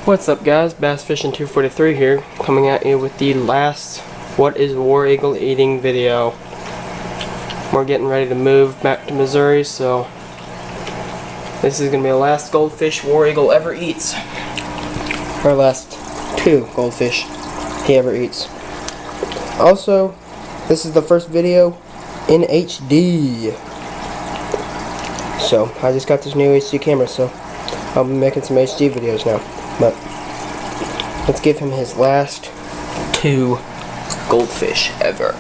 What's up guys, Bass Fishing 243 here, coming at you with the last What is War Eagle Eating video. We're getting ready to move back to Missouri, so this is going to be the last goldfish War Eagle ever eats. Or last two goldfish he ever eats. Also, this is the first video in HD. So, I just got this new HD camera, so I'll be making some HD videos now. But let's give him his last two goldfish ever.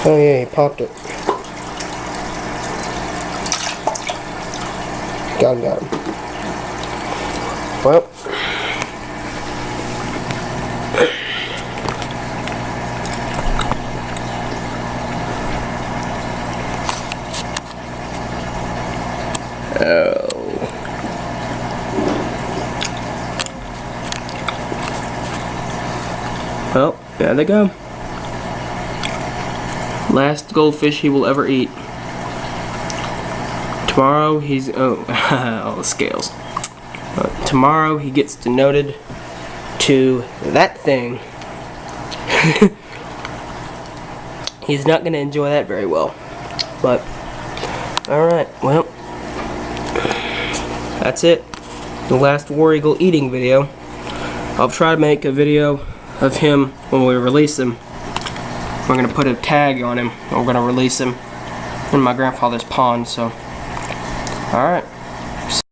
Oh yeah, he popped it. Got him. Well. Well, there they go. Last goldfish he will ever eat. Tomorrow he's all the scales. Tomorrow he gets denoted to that thing. He's not going to enjoy that very well. But alright, well, that's it. The last War Eagle eating video. I'll try to make a video of him when we release him. We're going to put a tag on him. We're going to release him in my grandfather's pond, so alright.